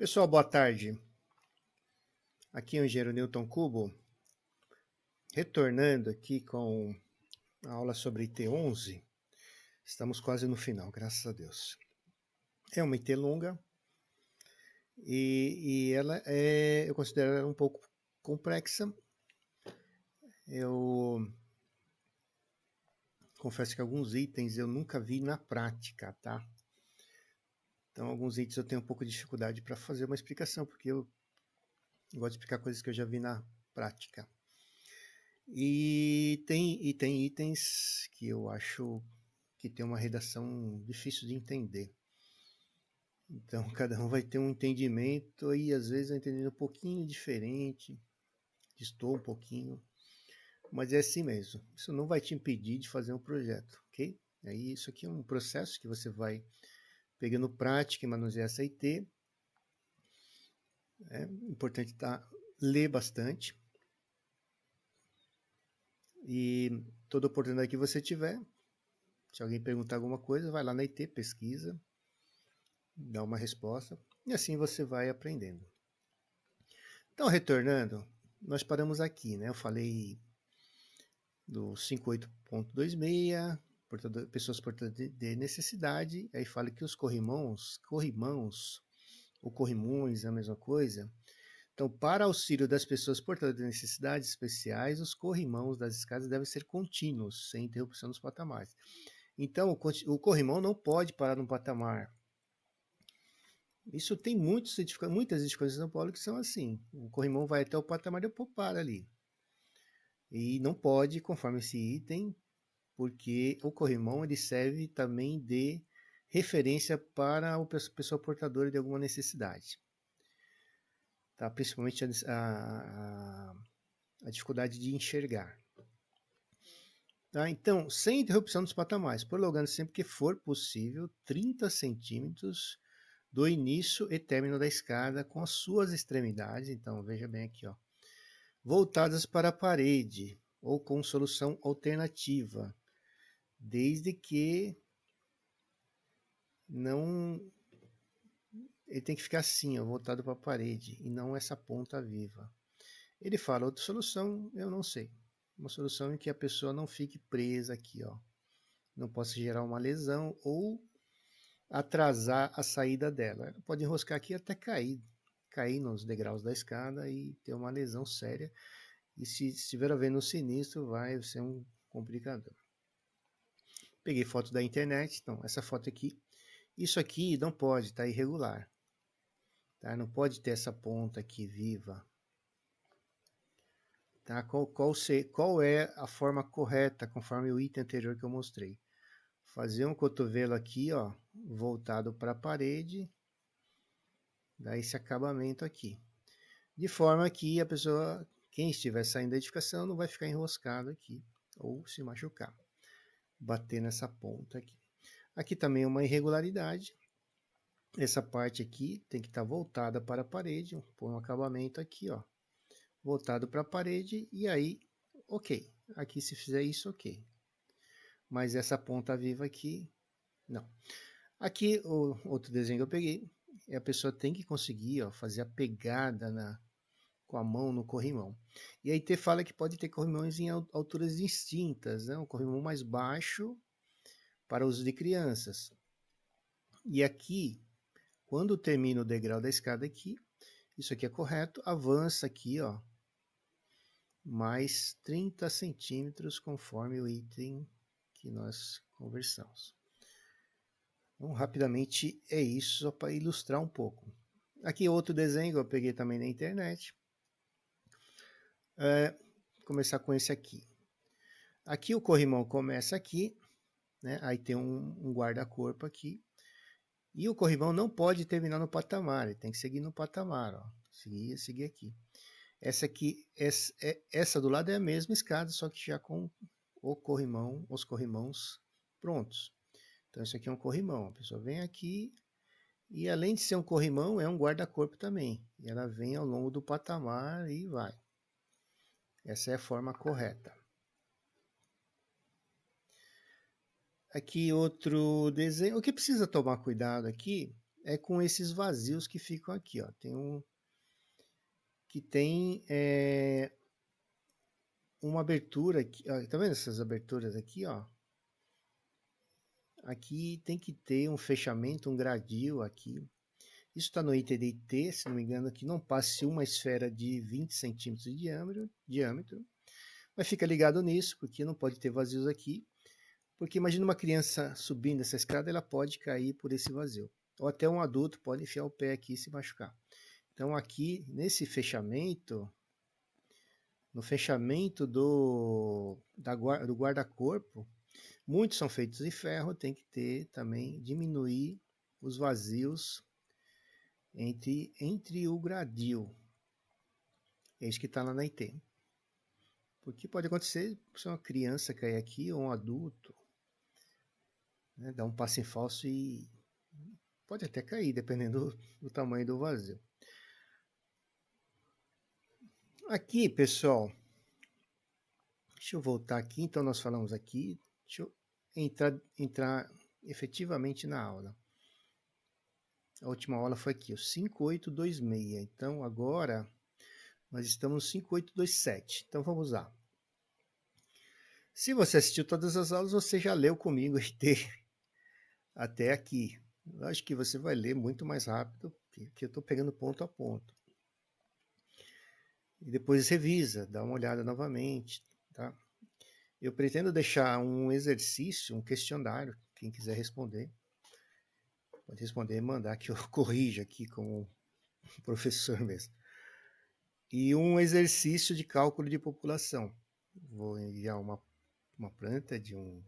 Pessoal, boa tarde. Aqui é o engenheiro Newton Cubo, retornando aqui com a aula sobre IT11. Estamos quase no final, graças a Deus. É uma IT longa e eu considero ela um pouco complexa. Eu confesso que alguns itens eu nunca vi na prática, tá? Então, alguns itens eu tenho um pouco de dificuldade para fazer uma explicação, porque eu gosto de explicar coisas que eu já vi na prática. E tem itens que eu acho que tem uma redação difícil de entender. Então, cada um vai ter um entendimento e às vezes um entendimento um pouquinho diferente, distor um pouquinho, mas é assim mesmo. Isso não vai te impedir de fazer um projeto, ok? Aí isso aqui é um processo que você vai pegando prática e manusear essa IT. É importante ler bastante. E toda oportunidade que você tiver, se alguém perguntar alguma coisa, vai lá na IT, pesquisa, dá uma resposta, e assim você vai aprendendo. Então, retornando, nós paramos aqui, né? Eu falei do 58.26, pessoas portadoras de necessidade, aí fala que os corrimãos ou corrimões é a mesma coisa. Então, para auxílio das pessoas portadoras de necessidades especiais, os corrimãos das escadas devem ser contínuos, sem interrupção dos patamares. Então, o corrimão não pode parar no patamar. Isso tem muitas edificações em São Paulo que são assim. O corrimão vai até o patamar e depois para ali. E não pode, conforme esse item, porque o corrimão ele serve também de referência para a pessoa portadora de alguma necessidade. Tá? Principalmente a dificuldade de enxergar. Tá? Então, sem interrupção dos patamares, prolongando sempre que for possível 30 centímetros do início e término da escada com as suas extremidades, então veja bem aqui, ó, voltadas para a parede ou com solução alternativa, desde que não ele tem que ficar assim, ó, voltado para a parede e não essa ponta viva. Ele fala outra solução, eu não sei. Uma solução em que a pessoa não fique presa aqui, ó, não possa gerar uma lesão ou atrasar a saída dela. Ela pode enroscar aqui até cair nos degraus da escada e ter uma lesão séria. E se estiver havendo um sinistro, vai ser um complicador. Peguei foto da internet, então essa foto aqui. Isso aqui não pode, está irregular. Tá? Não pode ter essa ponta aqui viva. Tá? Qual é a forma correta, conforme o item anterior que eu mostrei? Fazer um cotovelo aqui, ó, voltado para a parede, dá esse acabamento aqui. De forma que a pessoa, quem estiver saindo da edificação, não vai ficar enroscado aqui ou se machucar. Bater nessa ponta aqui. Aqui também é uma irregularidade. Essa parte aqui tem que estar voltada para a parede. Põe um acabamento aqui, ó, voltado para a parede. E aí, ok. Aqui se fizer isso, ok. Mas essa ponta viva aqui, não. Aqui, o outro desenho que eu peguei, a pessoa tem que conseguir, ó, fazer a pegada com a mão no corrimão. E aí fala que pode ter corrimões em alturas distintas, né? Um corrimão mais baixo para uso de crianças. E aqui, quando termina o degrau da escada aqui, isso aqui é correto, avança aqui, ó, mais 30 centímetros conforme o item que nós conversamos. Então, rapidamente é isso, só para ilustrar um pouco. Aqui outro desenho que eu peguei também na internet. Começar com esse aqui. Aqui o corrimão começa aqui, né? Aí tem um guarda-corpo aqui. E o corrimão não pode terminar no patamar, ele tem que seguir no patamar, ó. Seguir aqui. Essa aqui, essa do lado é a mesma escada, só que já com os corrimãos prontos. Então isso aqui é um corrimão. A pessoa vem aqui e além de ser um corrimão, é um guarda-corpo também. E ela vem ao longo do patamar e vai. Essa é a forma correta. Aqui outro desenho. O que precisa tomar cuidado aqui é com esses vazios que ficam aqui, ó. Tem um que tem uma abertura aqui, ó, tá vendo essas aberturas aqui, ó? Aqui tem que ter um fechamento, um gradil aqui. Isso está no item de T, se não me engano, que não passe uma esfera de 20 centímetros de diâmetro. Mas fica ligado nisso, porque não pode ter vazios aqui. Porque imagina uma criança subindo essa escada, ela pode cair por esse vazio. Ou até um adulto pode enfiar o pé aqui e se machucar. Então aqui, nesse fechamento, no fechamento do guarda-corpo, muitos são feitos de ferro, tem que ter também, diminuir os vazios entre o gradil. É isso que está lá na IT. Porque pode acontecer se uma criança cair aqui ou um adulto, né, dar um passo em falso e pode até cair, dependendo do tamanho do vazio. Aqui, pessoal, deixa eu voltar aqui. Então, nós falamos aqui. Deixa eu entrar efetivamente na aula. A última aula foi aqui, o 5826. Então, agora nós estamos no 5827. Então, vamos lá. Se você assistiu todas as aulas, você já leu comigo até aqui. Eu acho que você vai ler muito mais rápido, porque eu estou pegando ponto a ponto. E depois revisa, dá uma olhada novamente, tá? Eu pretendo deixar um exercício, um questionário, quem quiser responder, pode responder e mandar que eu corrija aqui como professor mesmo. E um exercício de cálculo de população. Vou enviar uma planta de um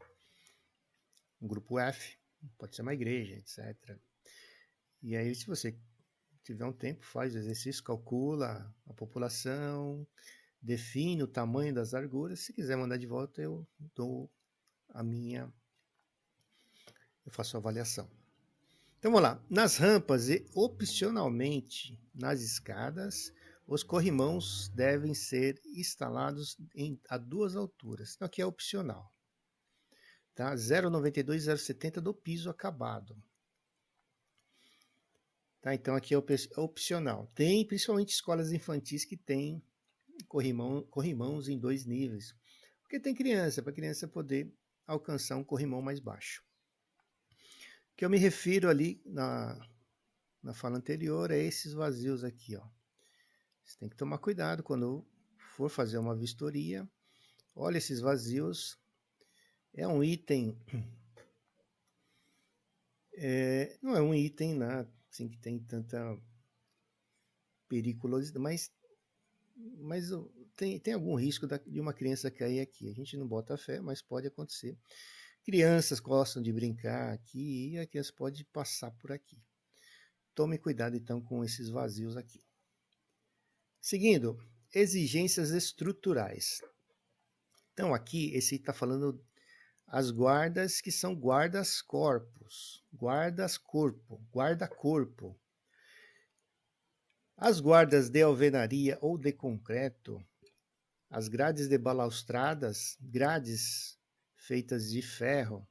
grupo F, pode ser uma igreja, etc. E aí, se você tiver um tempo, faz o exercício, calcula a população, define o tamanho das larguras. Se quiser mandar de volta, eu dou eu faço a avaliação. Então vamos lá. Nas rampas e opcionalmente nas escadas, os corrimãos devem ser instalados a duas alturas. Então aqui é opcional. Tá? 0,92 e 0,70 do piso acabado. Tá? Então aqui é opcional. Tem principalmente escolas infantis que tem corrimãos em 2 níveis. Porque tem criança, para a criança poder alcançar um corrimão mais baixo. O que eu me refiro ali na fala anterior é esses vazios aqui, ó. Você tem que tomar cuidado quando for fazer uma vistoria. Olha esses vazios. É um item... não é um item, né, assim, que tem tanta periculosidade, mas tem algum risco de uma criança cair aqui. A gente não bota fé, mas pode acontecer. Crianças gostam de brincar aqui e a criança pode passar por aqui. Tome cuidado, então, com esses vazios aqui. Seguindo, exigências estruturais. Então, aqui, esse está falando as guardas que são guarda-corpo. As guardas de alvenaria ou de concreto, as grades de balaustradas, grades feitas de ferro,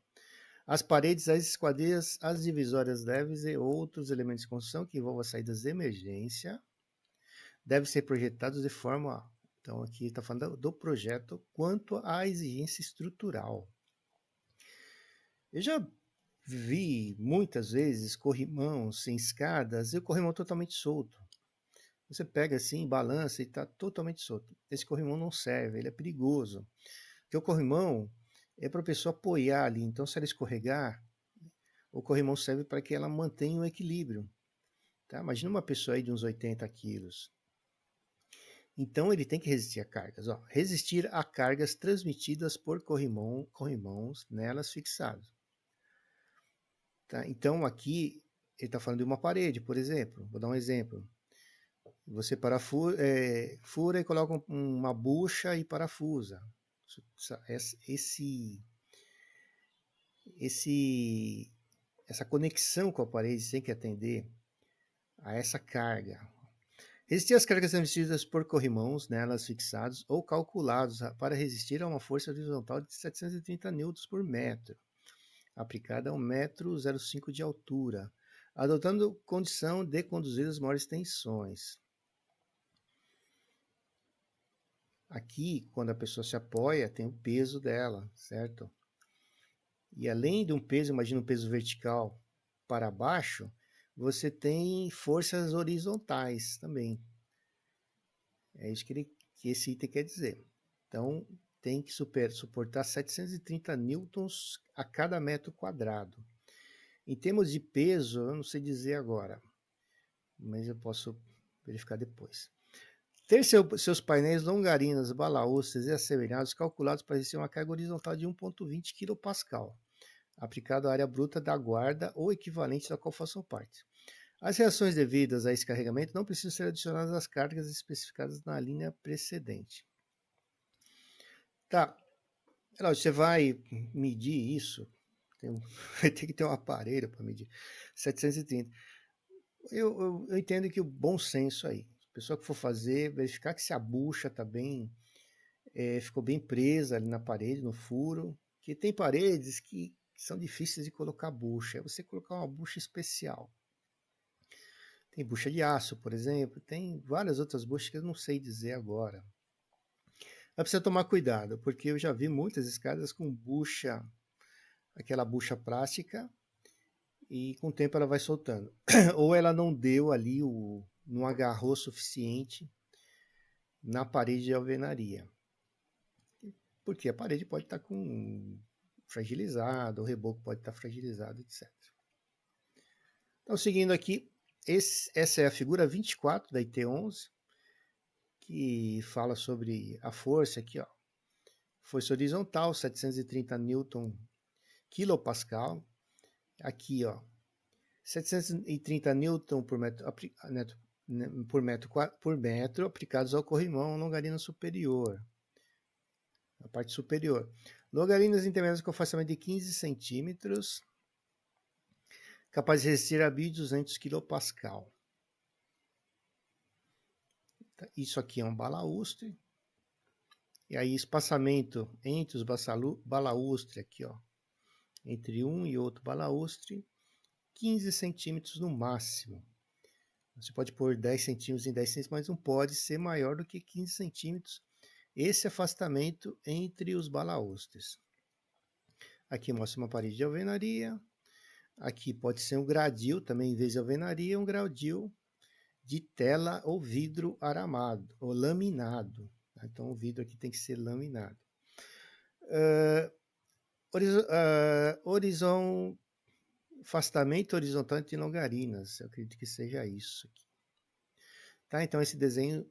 as paredes, as esquadrias, as divisórias leves e outros elementos de construção que envolvam saídas de emergência devem ser projetados de forma... Então, aqui está falando do projeto quanto à exigência estrutural. Eu já vi muitas vezes corrimãos sem escadas e o corrimão totalmente solto. Você pega assim, balança e está totalmente solto. Esse corrimão não serve, ele é perigoso. Porque o corrimão é para a pessoa apoiar ali. Então, se ela escorregar, o corrimão serve para que ela mantenha o equilíbrio. Tá? Imagina uma pessoa aí de uns 80 quilos. Então, ele tem que resistir a cargas. Ó. Resistir a cargas transmitidas por corrimãos nelas fixados. Tá? Então, aqui, ele está falando de uma parede, por exemplo. Vou dar um exemplo. Você fura e coloca uma bucha e parafusa. Essa conexão com a parede tem que atender a essa carga. Resistir às cargas transmitidas por corrimãos nelas fixados ou calculados para resistir a uma força horizontal de 730 N por metro, aplicada a 1,05 m de altura, adotando condição de conduzir as maiores tensões. Aqui, quando a pessoa se apoia, tem o peso dela, certo? E além de um peso, imagina um peso vertical para baixo, você tem forças horizontais também. É isso que esse item quer dizer. Então, tem que suportar 730 newtons a cada metro quadrado. Em termos de peso, eu não sei dizer agora, mas eu posso verificar depois. Ter seus painéis longarinas, balaústres e assemelhados calculados para resistir a uma carga horizontal de 1,20 kPa, aplicado à área bruta da guarda ou equivalente da qual façam parte. As reações devidas a esse carregamento não precisam ser adicionadas às cargas especificadas na linha precedente. Tá, você vai medir isso, vai ter que ter um aparelho para medir 730. Eu entendo que o bom senso aí, a pessoa que for fazer, verificar que se a bucha está bem, ficou bem presa ali na parede, no furo, que tem paredes que são difíceis de colocar bucha, é você colocar uma bucha especial. Tem bucha de aço, por exemplo, tem várias outras buchas que eu não sei dizer agora. Mas precisa tomar cuidado, porque eu já vi muitas escadas com bucha, aquela bucha plástica, e com o tempo ela vai soltando. Ou ela não deu ali, não agarrou suficiente na parede de alvenaria. Porque a parede pode estar com fragilizado, o reboco pode estar fragilizado, etc. Então, seguindo aqui, essa é a figura 24 da IT11, que fala sobre a força aqui, ó. Força horizontal, 730 Newton quilopascal. Aqui, ó, 730 Newton por metro aplicados ao corrimão longarina superior. A parte superior. Longarinas intermédias com afastamento de 15 centímetros, capaz de resistir a 1.200 kPa. Isso aqui é um balaústre. E aí, espaçamento entre os balaústres, aqui, ó, entre um e outro balaústre, 15 centímetros no máximo. Você pode pôr 10 centímetros em 10 centímetros, mas não pode ser maior do que 15 centímetros esse afastamento entre os balaústres. Aqui mostra uma parede de alvenaria. Aqui pode ser um gradil, também em vez de alvenaria, um gradil de tela ou vidro aramado, ou laminado. Então o vidro aqui tem que ser laminado. Afastamento horizontal entre longarinas, eu acredito que seja isso aqui. Tá, então esse desenho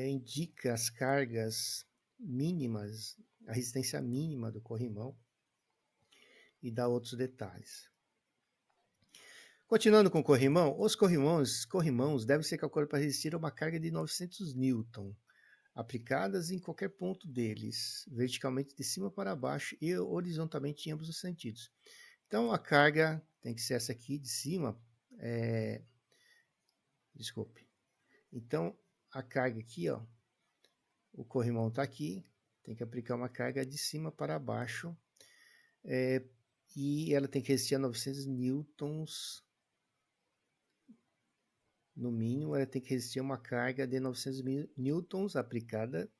indica as cargas mínimas, a resistência mínima do corrimão e dá outros detalhes. Continuando com o corrimão, os corrimãos devem ser calculados para resistir a uma carga de 900 Newton, aplicadas em qualquer ponto deles, verticalmente de cima para baixo e horizontalmente em ambos os sentidos. Então a carga tem que ser essa aqui de cima. Desculpe. Então a carga aqui, ó, o corrimão está aqui, tem que aplicar uma carga de cima para baixo, e ela tem que resistir a 900 newtons, no mínimo ela tem que resistir a uma carga de 900 newtons aplicada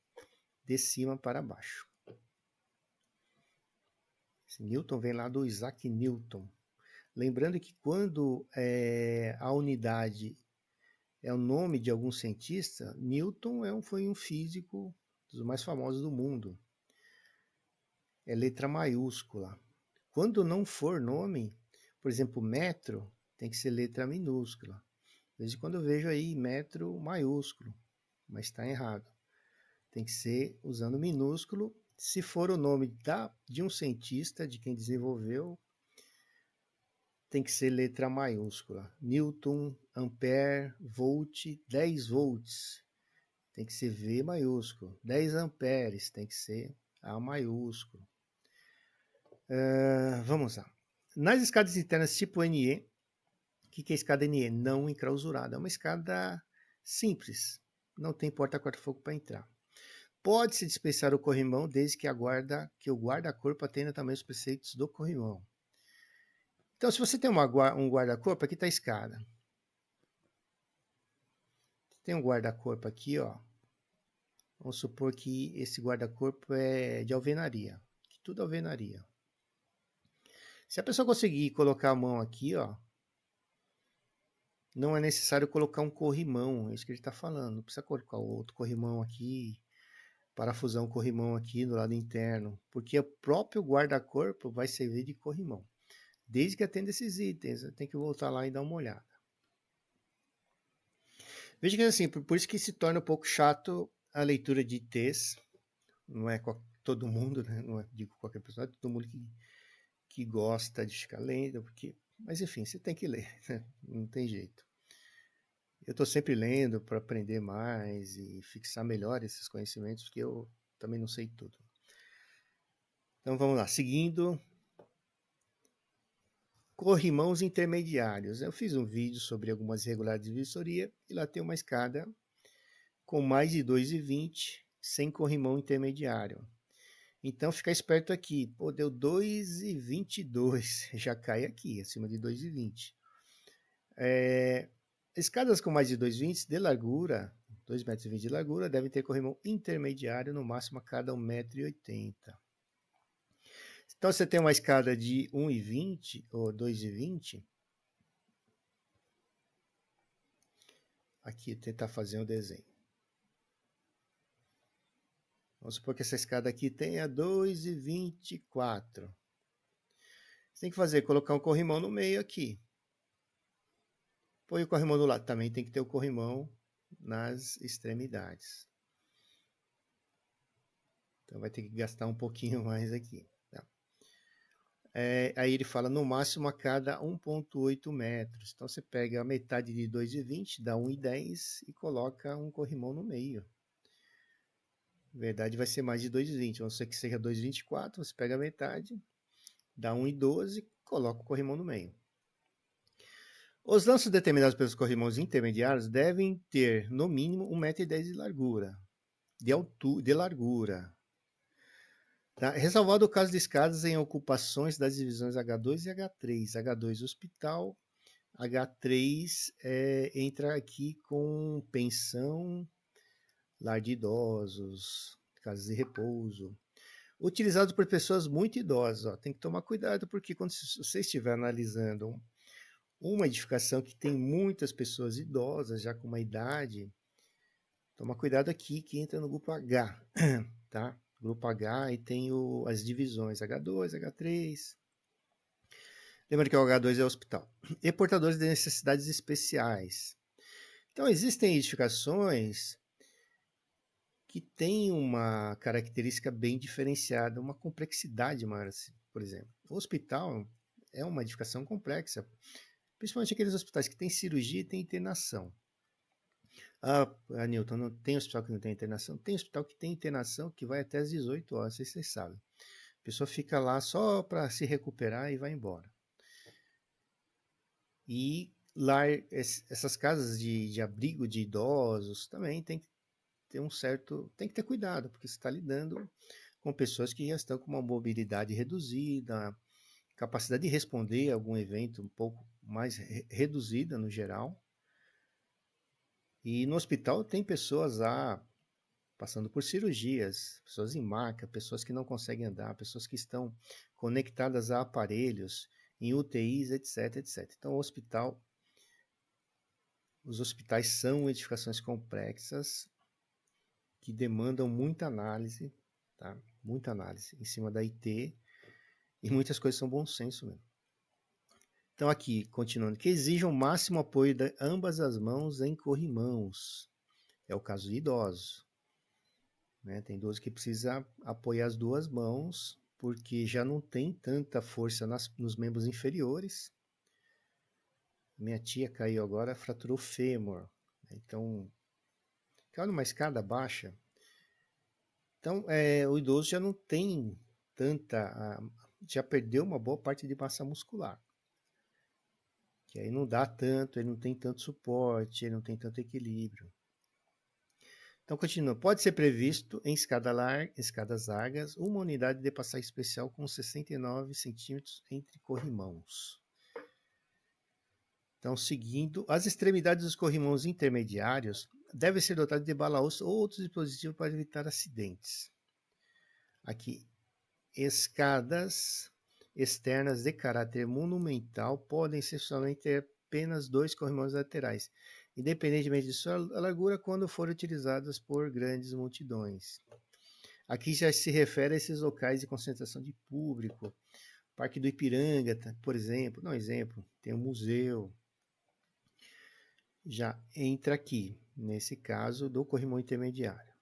de cima para baixo. Esse Newton vem lá do Isaac Newton. Lembrando que quando a unidade é o nome de algum cientista, Newton foi um físico dos mais famosos do mundo. É letra maiúscula. Quando não for nome, por exemplo, metro, tem que ser letra minúscula. De vez em quando eu vejo aí metro maiúsculo, mas está errado. Tem que ser usando minúsculo. Se for o nome de um cientista, de quem desenvolveu, tem que ser letra maiúscula. Newton, ampere, volt, 10 volts. Tem que ser V maiúsculo. 10 amperes tem que ser A maiúsculo. Vamos lá. Nas escadas internas tipo NE, o que é escada NE? Não enclausurada. É uma escada simples. Não tem porta corta-fogo para entrar. Pode-se dispensar o corrimão desde que o guarda-corpo atenda também os preceitos do corrimão. Então, se você tem um guarda-corpo, aqui está a escada. Tem um guarda-corpo aqui, ó. Vamos supor que esse guarda-corpo é de alvenaria. Tudo alvenaria. Se a pessoa conseguir colocar a mão aqui, ó, não é necessário colocar um corrimão, é isso que ele está falando. Não precisa colocar outro corrimão aqui, parafusar um corrimão aqui no lado interno, porque o próprio guarda-corpo vai servir de corrimão. Desde que atenda esses itens, tem que voltar lá e dar uma olhada. Veja que assim, por isso que se torna um pouco chato a leitura de ITs. Não é todo mundo, né? Não é, digo qualquer pessoa, é todo mundo que gosta de ficar lendo, porque, mas enfim, você tem que ler, né? Não tem jeito. Eu estou sempre lendo para aprender mais e fixar melhor esses conhecimentos, porque eu também não sei tudo. Então vamos lá, seguindo. Corrimãos intermediários. Eu fiz um vídeo sobre algumas regulares de vistoria e lá tem uma escada com mais de 2,20 sem corrimão intermediário. Então fica esperto aqui. Pô, deu 2,22. Já cai aqui, acima de 2,20. Escadas com mais de 2,20 de largura, 2,20 metros de largura, devem ter corrimão intermediário, no máximo a cada 1,80 m. Então, você tem uma escada de 1,20 ou 2,20. Aqui, tentar fazer um desenho. Vamos supor que essa escada aqui tenha 2,24. Você tem que fazer, colocar um corrimão no meio aqui. Põe o corrimão do lado. Também tem que ter o corrimão nas extremidades. Então, vai ter que gastar um pouquinho mais aqui. Aí ele fala no máximo a cada 1,8 metros. Então você pega a metade de 2,20, dá 1,10 e coloca um corrimão no meio. Na verdade vai ser mais de 2,20. Vamos dizer que seja 2,24, você pega a metade, dá 1,12 e coloca o corrimão no meio. Os lanços determinados pelos corrimãos intermediários devem ter no mínimo 1,10 m de largura. De largura. Tá? Ressalvado o caso de escadas em ocupações das divisões H2 e H3. H2 hospital, H3 entra aqui com pensão, lar de idosos, casas de repouso. Utilizados por pessoas muito idosas. Ó. Tem que tomar cuidado, porque quando você estiver analisando uma edificação que tem muitas pessoas idosas, já com uma idade, toma cuidado aqui que entra no grupo H, tá? Grupo H e tem as divisões H2, H3. Lembrando que o H2 é o hospital. E portadores de necessidades especiais. Então, existem edificações que têm uma característica bem diferenciada, uma complexidade maior, por exemplo. O hospital é uma edificação complexa, principalmente aqueles hospitais que têm cirurgia e têm internação. Newton, não tem hospital que não tem internação? Tem hospital que tem internação que vai até as 18 horas, não sei se vocês sabem. A pessoa fica lá só para se recuperar e vai embora. E lá, essas casas de abrigo de idosos também tem que ter tem que ter cuidado, porque você está lidando com pessoas que já estão com uma mobilidade reduzida, capacidade de responder a algum evento um pouco mais reduzida no geral. E no hospital tem pessoas lá passando por cirurgias, pessoas em maca, pessoas que não conseguem andar, pessoas que estão conectadas a aparelhos, em UTIs, etc, etc. Então, os hospitais são edificações complexas que demandam muita análise, tá? Muita análise em cima da IT, e muitas coisas são bom senso mesmo. Então, aqui, continuando, que exijam o máximo apoio de ambas as mãos em corrimãos. É o caso de idosos. Né? Tem idosos que precisam apoiar as duas mãos, porque já não tem tanta força nos membros inferiores. Minha tia caiu agora, fraturou o fêmur. Então, caiu numa escada baixa. Então, o idoso já não tem já perdeu uma boa parte de massa muscular. Que aí não dá tanto, ele não tem tanto suporte, ele não tem tanto equilíbrio. Então, continua. Pode ser previsto em escadas largas uma unidade de passagem especial com 69 centímetros entre corrimãos. Então, seguindo, as extremidades dos corrimãos intermediários devem ser dotadas de balaús ou outros dispositivos para evitar acidentes. Aqui, escadas externas de caráter monumental podem excepcionalmente ter apenas 2 corrimãos laterais, independentemente de sua largura, quando forem utilizadas por grandes multidões. Aqui já se refere a esses locais de concentração de público. Parque do Ipiranga, por exemplo, tem um museu. Já entra aqui, nesse caso do corrimão intermediário.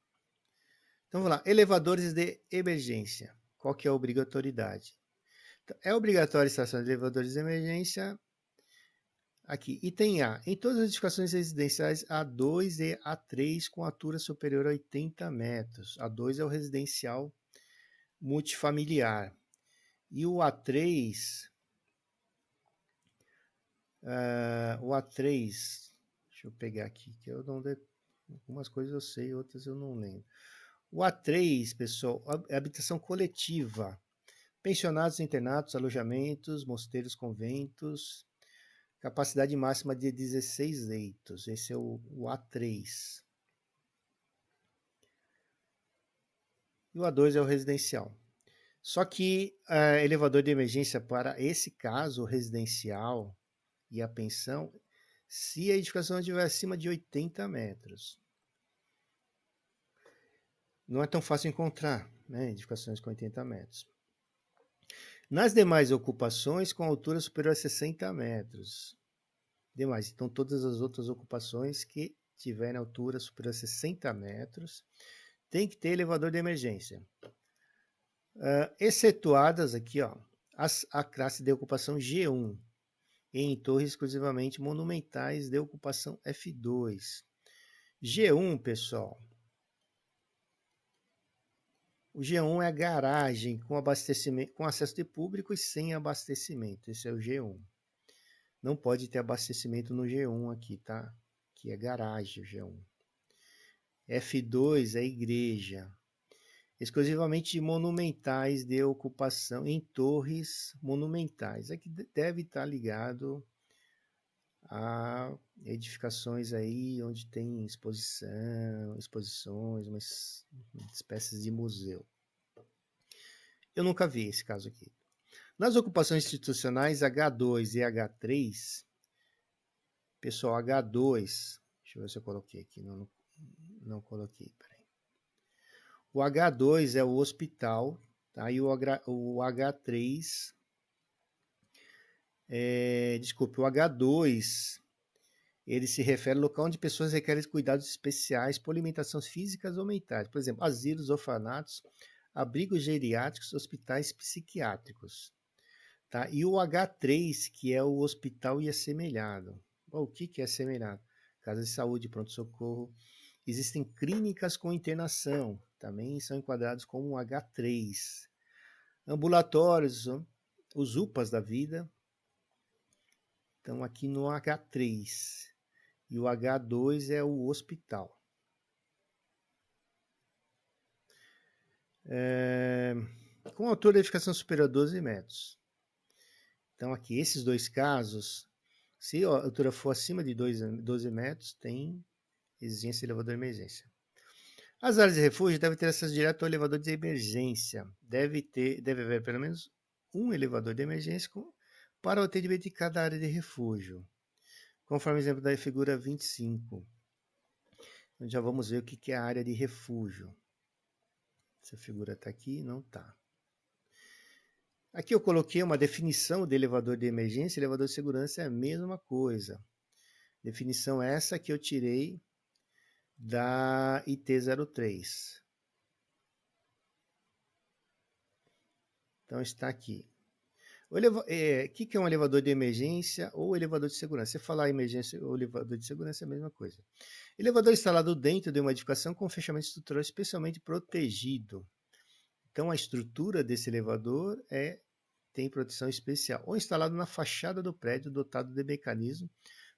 Então vamos lá, elevadores de emergência. Qual que é a obrigatoriedade? Então, é obrigatório a instalação de elevadores de emergência. Aqui, item A. Em todas as edificações residenciais A2 e A3 com altura superior a 80 metros. A2 é o residencial multifamiliar. E o A3, deixa eu pegar aqui, que eu não algumas coisas eu sei, outras eu não lembro. O A3, pessoal, habitação coletiva, pensionatos, internatos, alojamentos, mosteiros, conventos, capacidade máxima de 16 leitos. Esse é o A3. E o A2 é o residencial. Só que elevador de emergência para esse caso, o residencial e a pensão, se a edificação estiver acima de 80 metros. Não é tão fácil encontrar, né, edificações com 80 metros. Nas demais ocupações, com altura superior a 60 metros. Demais. Então, todas as outras ocupações que tiverem altura superior a 60 metros, tem que ter elevador de emergência. Excetuadas aqui, ó, a classe de ocupação G1, em torres exclusivamente monumentais de ocupação F2. G1, pessoal. O G1 é a garagem com abastecimento, com acesso de público e sem abastecimento. Esse é o G1. Não pode ter abastecimento no G1 aqui, tá? Que é garagem, o G1. F2 é igreja. Exclusivamente monumentais de ocupação em torres monumentais. Aqui deve estar ligado a edificações aí onde tem exposições, umas espécies de museu. Eu nunca vi esse caso aqui. Nas ocupações institucionais H2 e H3, pessoal, H2, deixa eu ver se eu coloquei aqui, não coloquei, peraí. O H2 é o hospital, tá? E o H3, desculpe, o H2, ele se refere ao local onde pessoas requerem cuidados especiais por limitações físicas ou mentais. Por exemplo, asilos, orfanatos, abrigos geriátricos, hospitais psiquiátricos. Tá? E o H3, que é o hospital e assemelhado. Bom, o que é assemelhado? Casa de saúde, pronto-socorro. Existem clínicas com internação, também são enquadrados como H3. Ambulatórios, os UPAs da vida, estão aqui no H3. E o H2 é o hospital. Com altura de edificação superior a 12 metros. Então, aqui, esses dois casos, se a altura for acima de 12 metros, tem exigência de elevador de emergência. As áreas de refúgio devem ter acesso direto ao elevador de emergência. Deve haver pelo menos um elevador de emergência para o atendimento de cada área de refúgio, conforme o exemplo da figura 25. Então, já vamos ver o que é a área de refúgio. Essa figura está aqui? Não está. Aqui eu coloquei uma definição de elevador de emergência. Elevador de segurança é a mesma coisa. Definição essa que eu tirei da IT03. Então está aqui. O que é um elevador de emergência ou elevador de segurança? Se falar emergência ou elevador de segurança é a mesma coisa. Elevador instalado dentro de uma edificação com fechamento estrutural especialmente protegido. Então a estrutura desse elevador tem proteção especial. Ou instalado na fachada do prédio dotado de mecanismo,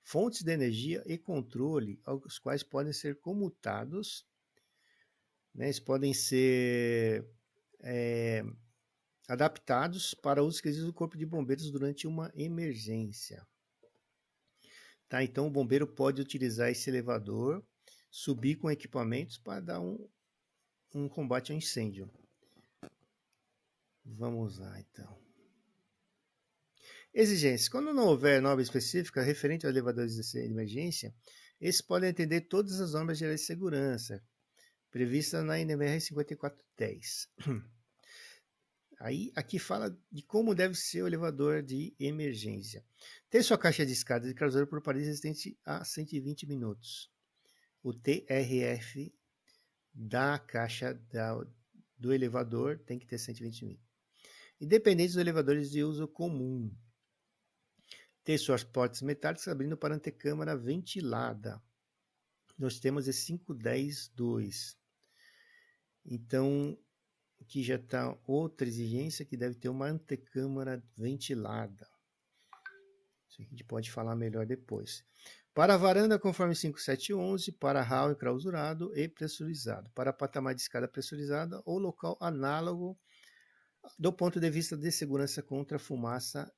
fontes de energia e controle, os quais podem ser comutados, né? Eles podem ser adaptados para uso exclusivo do Corpo de Bombeiros durante uma emergência. Tá? Então o bombeiro pode utilizar esse elevador, subir com equipamentos para dar um combate ao incêndio. Vamos lá, então. Exigências. Quando não houver norma específica referente aos elevadores de emergência, esses podem atender todas as normas gerais de segurança previstas na NBR 5410. Aí, aqui fala de como deve ser o elevador de emergência. Ter sua caixa de escada de cruzador por parede resistente a 120 minutos. O TRF da caixa do elevador tem que ter 120 minutos. Independente dos elevadores de uso comum. Ter suas portas metálicas abrindo para antecâmara ventilada. Nós temos esse 5.10.2. Então, aqui já está outra exigência que deve ter uma antecâmara ventilada. Isso a gente pode falar melhor depois. Para a varanda, conforme 5711, para hall enclausurado e pressurizado. Para patamar de escada pressurizada ou local análogo do ponto de vista de segurança contra fumaça,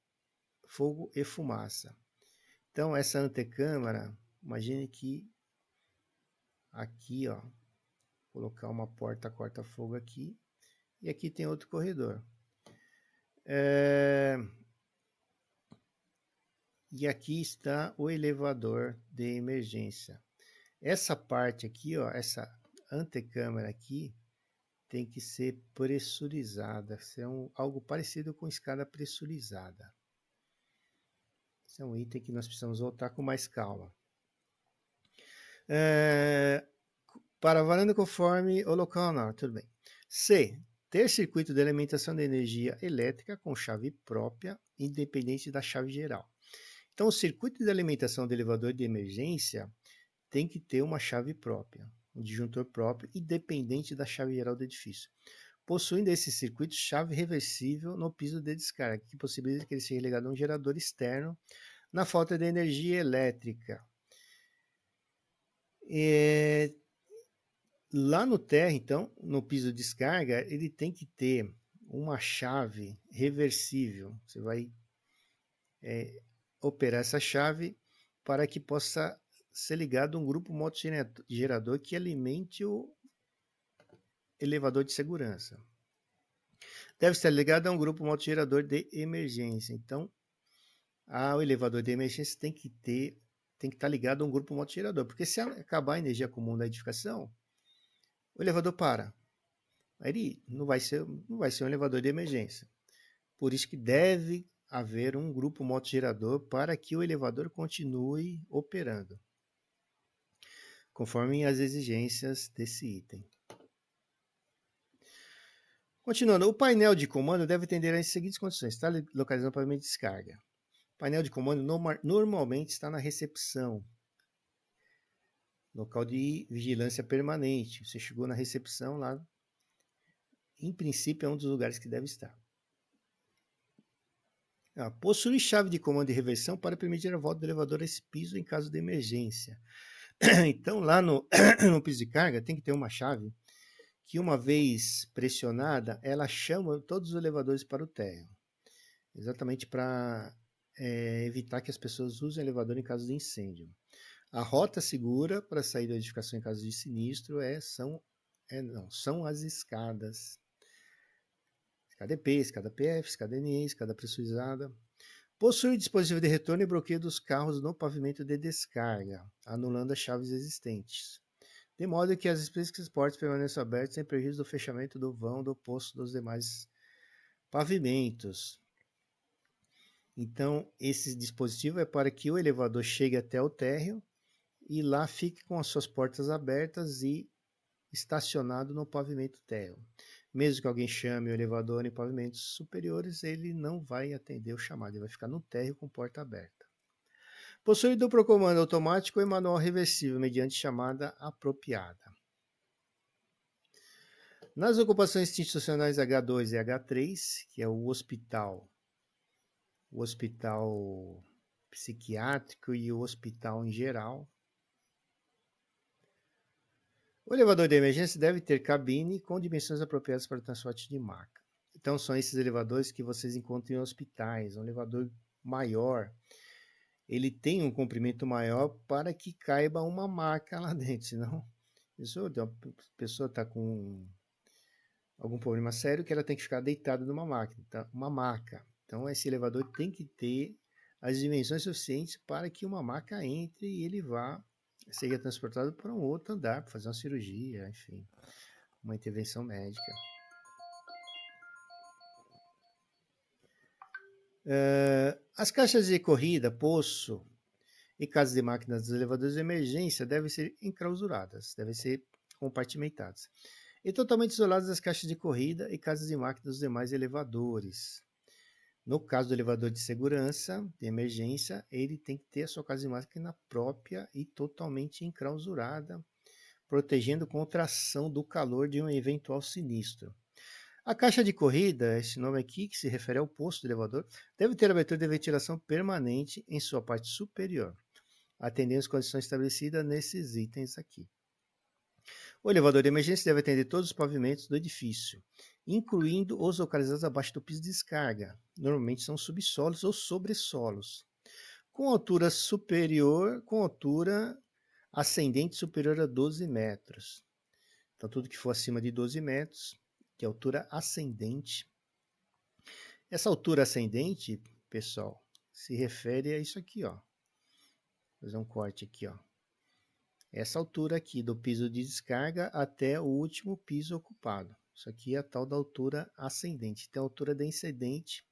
fogo e fumaça. Então, essa antecâmara, imagine que aqui, ó, colocar uma porta corta-fogo aqui, e aqui tem outro corredor. E aqui está o elevador de emergência. Essa parte aqui, ó, essa antecâmara aqui, tem que ser pressurizada. Isso é algo parecido com escada pressurizada. Esse é um item que nós precisamos voltar com mais calma. Para a varanda conforme o local, não, tudo bem. C. Ter circuito de alimentação de energia elétrica com chave própria, independente da chave geral. Então, o circuito de alimentação do elevador de emergência tem que ter uma chave própria, um disjuntor próprio, independente da chave geral do edifício. Possuindo esse circuito, chave reversível no piso de descarga, que possibilita que ele seja ligado a um gerador externo na falta de energia elétrica. Lá no térreo, então, no piso de descarga, ele tem que ter uma chave reversível. Você vai operar essa chave para que possa ser ligado a um grupo motogerador que alimente o elevador de segurança. Deve estar ligado a um grupo motogerador de emergência. Então, o elevador de emergência tem que estar ligado a um grupo motogerador, porque se acabar a energia comum da edificação, o elevador para. Aí ele não vai ser um elevador de emergência. Por isso que deve haver um grupo motogerador para que o elevador continue operando, conforme as exigências desse item. Continuando, o painel de comando deve atender às seguintes condições. Está localizado no pavimento de descarga. O painel de comando normalmente está na recepção, local de vigilância permanente. Você chegou na recepção lá, em princípio é um dos lugares que deve estar. Possui chave de comando e reversão para permitir a volta do elevador a esse piso em caso de emergência. Então, lá no piso de carga, tem que ter uma chave que, uma vez pressionada, ela chama todos os elevadores para o térreo. Exatamente para evitar que as pessoas usem o elevador em caso de incêndio. A rota segura para sair da edificação em caso de sinistro são as escadas. Escada EP, escada PF, escada NE, escada pressurizada. Possui dispositivo de retorno e bloqueio dos carros no pavimento de descarga, anulando as chaves existentes. De modo que as respectivas portas permaneçam abertas sem prejuízo do fechamento do vão do posto dos demais pavimentos. Então, esse dispositivo é para que o elevador chegue até o térreo e lá fique com as suas portas abertas e estacionado no pavimento térreo. Mesmo que alguém chame o elevador em pavimentos superiores, ele não vai atender o chamado, ele vai ficar no térreo com porta aberta. Possui duplo comando automático e manual reversível, mediante chamada apropriada. Nas ocupações institucionais H2 e H3, que é o hospital psiquiátrico e o hospital em geral, o elevador de emergência deve ter cabine com dimensões apropriadas para o transporte de maca. Então, são esses elevadores que vocês encontram em hospitais, um elevador maior. ele tem um comprimento maior para que caiba uma maca lá dentro, senão a pessoa está com algum problema sério que ela tem que ficar deitada numa máquina, tá? Uma maca. Então esse elevador tem que ter as dimensões suficientes para que uma maca entre e ele seja transportado para um outro andar, para fazer uma cirurgia, enfim, uma intervenção médica. As caixas de corrida, poço e casas de máquinas dos elevadores de emergência devem ser enclausuradas, devem ser compartimentadas e totalmente isoladas das caixas de corrida e casas de máquinas dos demais elevadores. No caso do elevador de segurança, de emergência, ele tem que ter a sua casa de máquina própria e totalmente enclausurada, protegendo contra a ação do calor de um eventual sinistro. A caixa de corrida, esse nome aqui, que se refere ao posto do elevador, deve ter abertura de ventilação permanente em sua parte superior, atendendo as condições estabelecidas nesses itens aqui. O elevador de emergência deve atender todos os pavimentos do edifício, incluindo os localizados abaixo do piso de descarga. Normalmente são subsolos ou sobressolos, com altura ascendente superior a 12 metros. Então, tudo que for acima de 12 metros, que é altura ascendente. Essa altura ascendente, pessoal, se refere a isso aqui, ó. Vou fazer um corte aqui, ó. Essa altura aqui do piso de descarga até o último piso ocupado. Isso aqui é a tal da altura ascendente. Tem a altura descendente,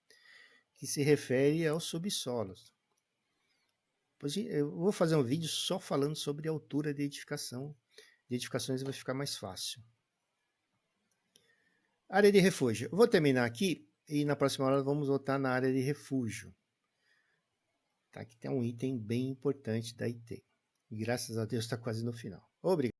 que se refere aos subsolos. Eu vou fazer um vídeo só falando sobre a altura de edificação. De edificações vai ficar mais fácil. Área de refúgio. Eu vou terminar aqui e na próxima aula vamos voltar na área de refúgio. Tá? Aqui tem um item bem importante da IT. E graças a Deus está quase no final. Obrigado.